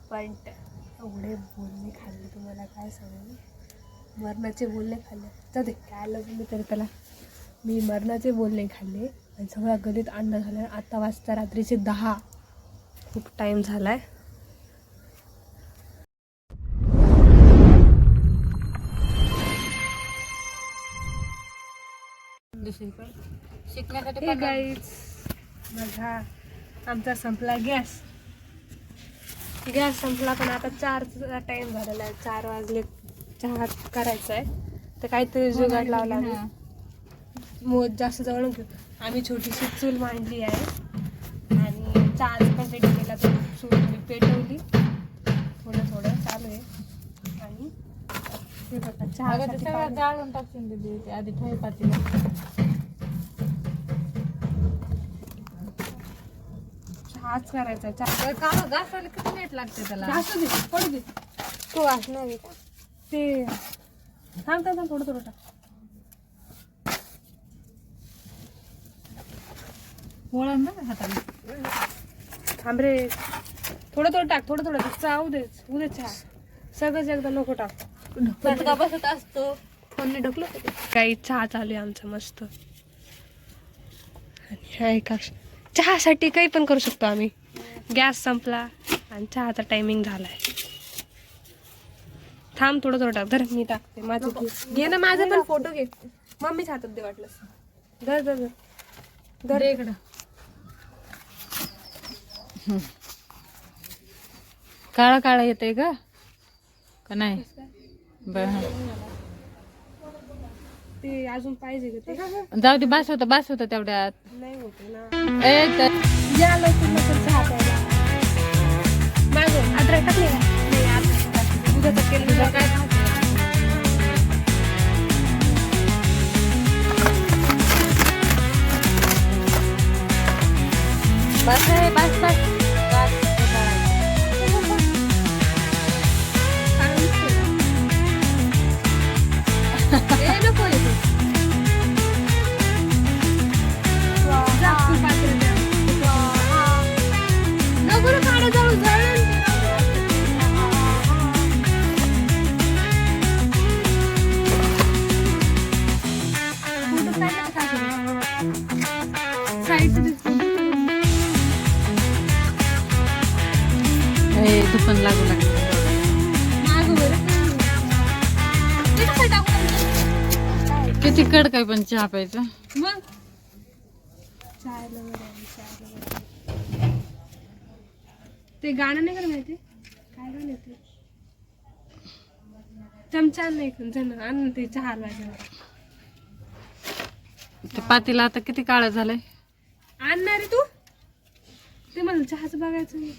पण एवढे बोलणे खाल्ले तुम्हाला काय सांगू, मरणाचे बोलणे खाल्ले. तर ते काय लागले तर त्याला, मी मरणाचे बोलणे खाल्ले आणि सगळ्या गलीत अंडा झाला. आता वाजता रात्रीचे 10. खूप टाईम झाला आहे. शिकण्यासाठी गाईज माझा आमचा संपला गॅस संपला. पण आता 4चा टाइम झालेला आहे. 4 वाजले. चहा करायचा आहे तर काहीतरी जुगाड लावला आम्ही. मोज जास्त जवळ घेऊ. आम्ही छोटीशी चूल मांडली आहे आणि चहाच पण रेडी केला. तर चूल मी पेटवली, थोडं थोडं चालू आहे. आणि हे बघा चहासाठी जाळून टाकून दिली आधी ठेव पातीला. चहाच करायचा. चहा घासायला किती लेट लागते त्याला? असू दे, पडू दे. तू वाचणार आहे का ते थांब थोडं थोडं टाक. वळण ना हाताला. थांब रे, थोडं थोडं टाक. थोडं थोडं चावू दे. उद्या चहा सगळंच एकदा नको टाक. का बसत असतो फोनने ढकलो. काही चहा चालू आहे आमचं मस्त. आणि चहासाठी काही पण करू शकतो आम्ही. गॅस संपला आणि चहाचा टायमिंग झालाय. थांब थोडं थोडं टाक. धर मी टाकते. माझं घे ना, माझा पण फोटो घे. मम्मीच हातात दे वाटलं. धर धर धर धर इकडं. काळा काळा येतंय का नाही? बरं ते अजून पाहिजे का ते? जाऊ दे. बास होतं तेवढ्यात. नाही होते ना. या लवकर लवकर चहा प्यायला. मागं अद्रक टाकले का? नाही, अद्रक टाकले. दुधाचं केलं काय बस दुकान लागू लागलं. किती कड काय पण चहा प्यायचा. मग ते गाणं नाही का माहिती? काय गाणं ते? चमचा नाही जण आण ते चहा लागायला. ते पातीला आता किती काळं झालंय. आणणार तू? ते मला चहाचं बघायचं नाही.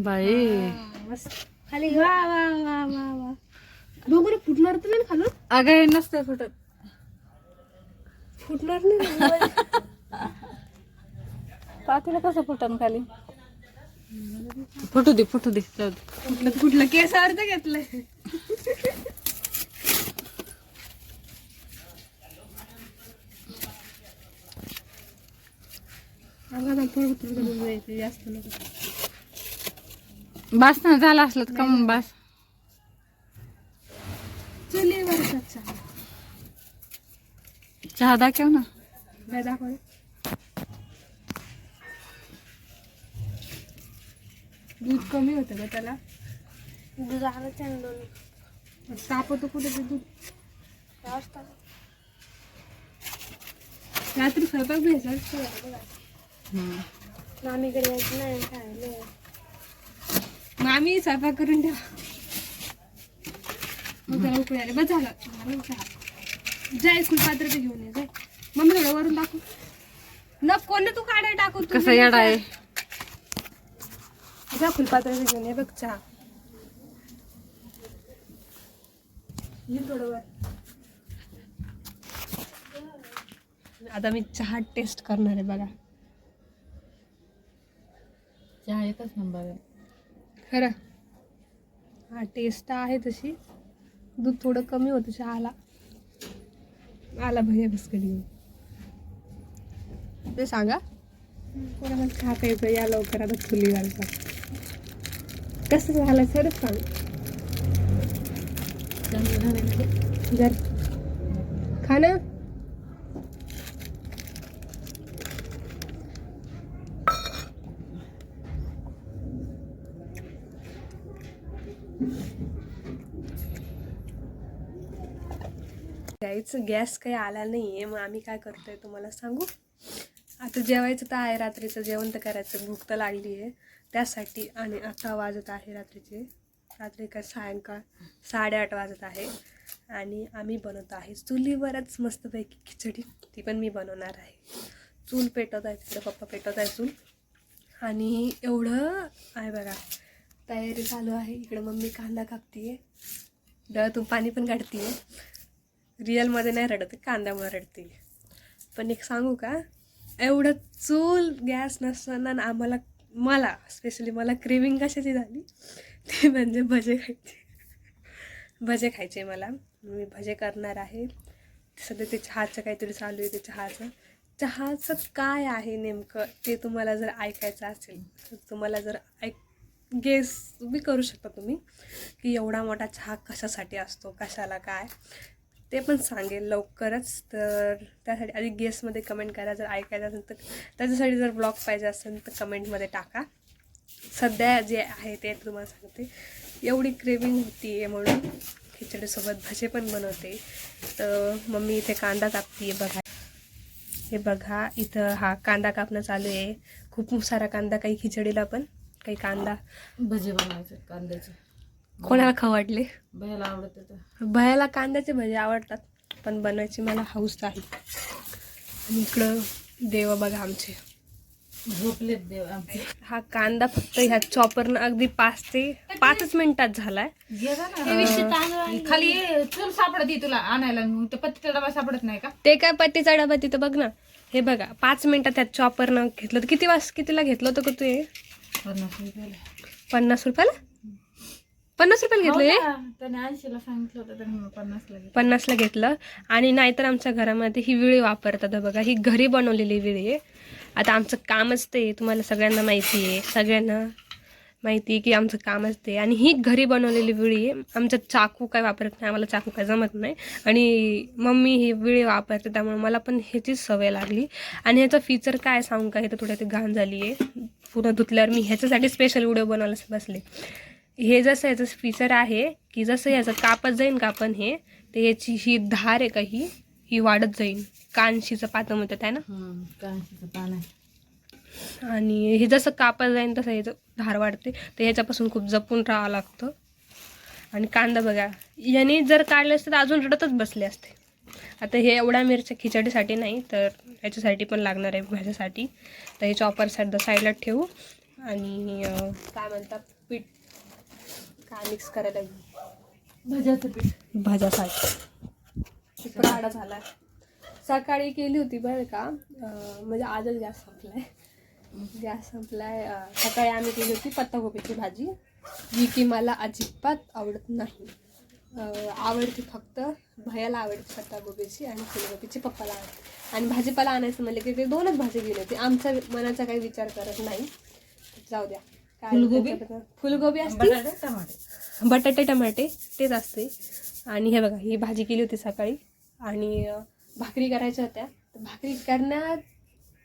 बाई मस्त खाली. वा वा वा वा वा. बघू फुटणार तर नाही खालून. अगं हे नसतंय फुटत. फुटणार नाही. पातीला कसं फुटन खाली? फुटू दे जाऊ दे. कुठलं केसावर तर घेतलंय. जास्त नको. बास ना झाला असलं तर कम बास. चुलीवरचा चहा दाखव ना. काय दाखव. दूध कमी होतं का त्याला? दूध आलं चांगलं. तापवतो कुठे ते दूध? रात्री स्वयंपाक घ्यायचा. मामीकडे यायचं नाही खायला. मामी स्वयंपाक करून ठेवा. उकळी आले बस झालं. जाय फुलपात्र ते घेऊन ये. जाय मम्मी थोडं वरून टाकू. नको ना तू काढाय टाकून. कसं येडा आहे. जा फुलपात्र घेऊन ये. बघ चहा थोडं वर. आता मी चहा टेस्ट करणार आहे. बघा चहा एकच नंबर आहे खरं. हा टेस्ट आहे तशी. दूध थोडं कमी होतं चहाला. आला भैया बिस्किट घेऊन. ते सांगा कोणाला चहा प्यायचं या लवकर. आता चुली घालतात. कसं झालं खरंच सांग. चांगलं झालं म्हणजे जर खा ना. गॅस काही आला नाहीये, मग आम्ही काय करतोय तुम्हाला सांगू. आता जेवायचं तर आहे, रात्रीचं जेवण तर करायचं, भूक तर लागली आहे त्यासाठी. आणि आता वाजत आहे रात्री काय सायंकाळ 8:30 वाजत आहे. आणि आम्ही बनवत आहे चुलीवरच मस्तपैकी खिचडी. ती पण मी बनवणार आहे. चूल पेटवत आहे, तिकडे पप्पा पेटवत आहे चूल. आणि एवढं आहे बघा, तयारी चालू आहे. इकडे मम्मी कांदा कापतीये, डळ्यातून पाणी पण काढतीये. रिअलमध्ये नाही रडते, कांद्यामुळे रडते. पण एक सांगू का, एवढं चूल गॅस नसताना मला स्पेशली क्रेविंग कशाची झाली ते म्हणजे भजे खायचे मला. मी भजे करणार आहे. सध्या ते चहाचं काहीतरी चालू आहे. ते चहाचं काय आहे नेमकं ते तुम्हाला जर ऐकायचं असेल तर तुम्हाला जर गेस बी करू शकता तुम्ही की एवढा मोठा चहा कशासाठी असतो, कशाला काय ते पण सांगेल लवकरच. तर त्यासाठी आधी गेसमध्ये कमेंट करा. जर ऐकायचं असेल तर त्याच्यासाठी जर ब्लॉग पाहिजे असेल तर कमेंटमध्ये टाका. सध्या जे आहे ते तुम्हाला सांगते. एवढी क्रेविंग होती आहे म्हणून खिचडीसोबत भजे पण बनवते. तर मम्मी इथे कांदा कापते बघा. हे बघा इथं हा कांदा कापणं चालू आहे. खूप सारा कांदा, काही खिचडीला पण काही कांदा. भजे बनवायचे कांद्याचे. कोणाला खाऊ वाटले? भयाला आवडते तर. भयाला कांद्याचे भजे आवडतात, पण बनवायची मला हौस आहे. आणि इकडं देव बघा आमचे झोपलेत देव आमचे. हा कांदा फक्त ह्या चॉपरनं अगदी 5 ते 5 मिनिटात झालाय. खाली चूल सापडते तुला आणायला, मग ते पत्तीचा डबा सापडत नाही का? ते काय पत्तीचा डबा तिथं बघ ना. हे बघा 5 मिनिटात ह्या चॉपरनं घेतलं तर कितीला घेतलं होतं का तू? 50 रुपयाला 50 रुपयाला घेतलं हे? त्याने 80ला सांगितलं होतं, त्याने 50ला घेतलं. आणि नाहीतर आमच्या घरामध्ये ही विळी वापरतात बघा. ही घरी बनवलेली विळी आहे. आता आमचं कामच ते, तुम्हाला सगळ्यांना माहिती आहे की आमचं कामच ते. आणि ही घरी बनवलेली विळी आहे. आमच्यात चाकू काय वापरत नाही, आम्हाला चाकू काय जमत नाही. आणि मम्मी ही विळी वापरते, त्यामुळे मला पण ह्याचीच सवय लागली. आणि ह्याचं फीचर काय सांगू का, हे तर थोडं ते घाण झाली आहे पूर्ण धुतल्यावर. मी ह्याच्यासाठी स्पेशल व्हिडिओ बनवायला बसले. हे जसं याचं फीचर आहे की जसं याचं कापत जाईन का आपण हे, तर याची ही धार आहे का ही वाढत जाईल. कानशीचं पातं म्हणतात आहे ना, कांशीचं पान आहे. आणि हे जसं कापत जाईन तसं याचं धार वाढते. तर ह्याच्यापासून खूप जपून राहावं लागतं. आणि कांदा बघा, याने जर काढले असते तर अजून रडतच बसले असते. आता हे एवढ्या मिरच्या खिचडीसाठी नाही, तर याच्यासाठी पण लागणार आहे भाज्यासाठी. तर हे चॉपर साईडला ठेवू. आणि काय म्हणतात पीठ काय मिक्स करायला भज्याचं पीठ भाज्यासाठी राडा झाला. सकाळी केली होती बरं का, म्हणजे आजच गॅस संपलाय. सकाळी आम्ही केली होती पत्तागोबीची भाजी, जी की मला अजिबात आवडत नाही. आवडते फक्त भयाला आवडते पत्तागोबीची आणि फुलगोबीची पप्पाला आवडते. आणि भाजीपाला आणायचं म्हणलं की ते 2च भाजी गेली होती. आमचा मनाचा काही विचार करत नाही, जाऊ द्या. फुलगोबी असते, बटाटे टमाटे तेच असते. आणि हे बघा ही भाजी केली होती सकाळी. आणि भाकरी करायच्या होत्या, तर भाकरी करण्यात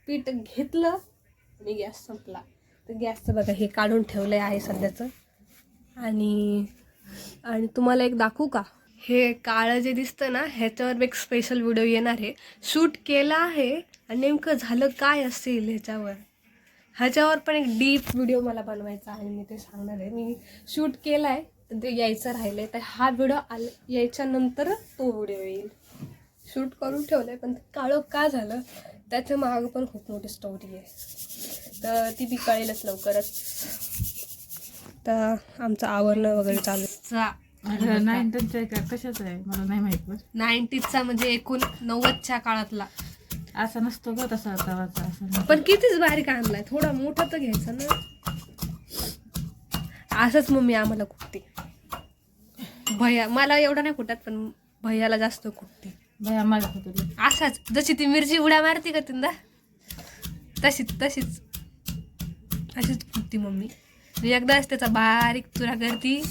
पीठ घेतलं आणि गॅस संपला. तर गॅसचं बघा हे काढून ठेवलं आहे सध्याचं. आणि तुम्हाला एक दाखवू का, हे काळं जे दिसतं ना, ह्याच्यावर एक स्पेशल व्हिडिओ येणार आहे. शूट केला आहे आणि नेमकं झालं काय असेल ह्याच्यावर पण एक डीप व्हिडिओ मला बनवायचा आहे. मी ते सांगणार आहे. मी शूट केला आहे, ते यायचं राहिलं आहे. तर हा व्हिडिओ यायच्यानंतर तो व्हिडिओ येईल. शूट करून ठेवलं आहे, पण काळं का झालं त्याच्या मागं पण खूप मोठी स्टोरी आहे. तर ती बी कळेलच लवकरच. तर आमचं आवरणं वगैरे चालू आहे. 90चा कशाचा आहे मला नाही माहित. 90चा म्हणजे 89च्या काळातला. असा नसतो ग तसा तवाचा. असं पण कितीच बारीक आणलाय, थोडा मोठा तर घ्यायचा ना. असंच मम्मी आम्हाला कुठते. भैया मला एवढा नाही कुठत, पण भैयाला जास्त कुठते. भैया माझा होतो असाच, जशी ती मिरची उड्या मारते का तिंदा, तशीच कुठती मम्मी. मी एकदाच त्याचा बारीक चुरा करती,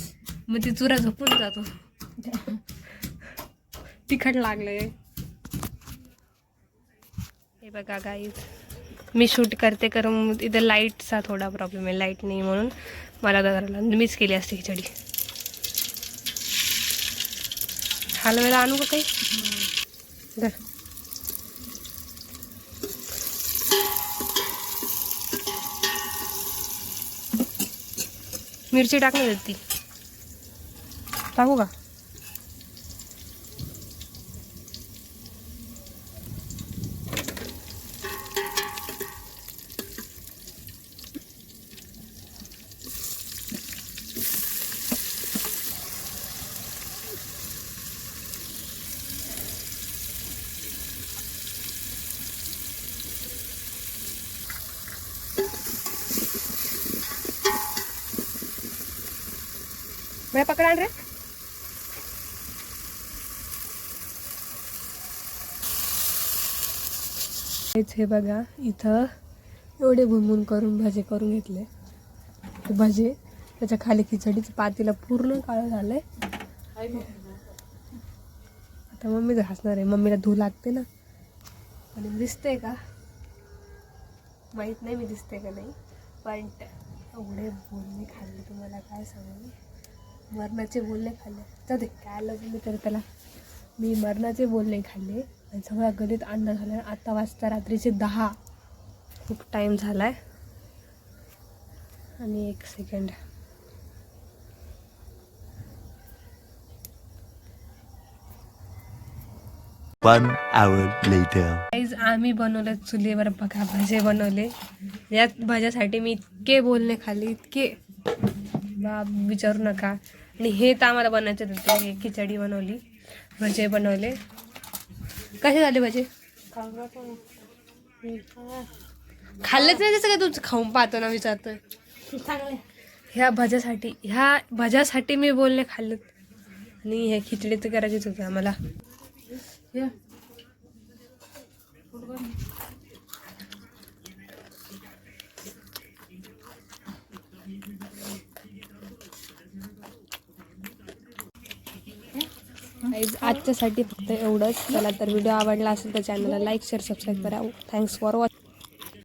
मग ती चुरा झोपून जातो. तिखट लागले. हे बघा गाईज, मी शूट करते कारण इथं लाईटचा थोडा प्रॉब्लेम आहे. लाईट नाही म्हणून मला करायला मीच केली असते खिचडी. हलवायला आणू का काही? धर. मिरची टाकणार होती, टाकू का? मैं पकड़ा रे. हे बघा इथं एवढे भुनभुन करून भजे करून घेतले. भजे त्याच्या खाली खिचडीचं पातीला पूर्ण काळं झालंय. आता मम्मीच घासणार आहे. मम्मीला धू लागते ना. आणि दिसते का माहित नाही मी दिसते का नाही, पण एवढे बोलणे खाल्ले तुम्हाला काय सांगू. मरणाचे बोलणे खाल्ले. जाऊ दे काय लागले तर त्याला. मी मरणाचे बोलणे खाल्ले आणि सगळा गणित अन्न झाला. आता वाजता रात्रीचे 10. खूप टाईम झाला आहे. आणि 1 second. One hour later. Guys आम्ही बनवले चुलीवर बघा भजे बनवले. या भज्यासाठी मी इतके बोलणे खाल्ले, इतके बाप विचारू नका. आणि हे तर आम्हाला बनायचे होते. हे खिचडी बनवली, भजे बनवले. कसे झाले भजे? खाल्लेच नाही तसं काय तू खाऊन पाहतो ना विचारतोय. ह्या भज्यासाठी मी बोलणे खाल्लेत. आणि हे खिचडी तर करायचीच होती आम्हाला. आजच्यासाठी फक्त एवढंच. चला तर व्हिडिओ आवडला असेल तर चॅनलला लाईक शेअर सबस्क्राईब करा. Thanks for watching.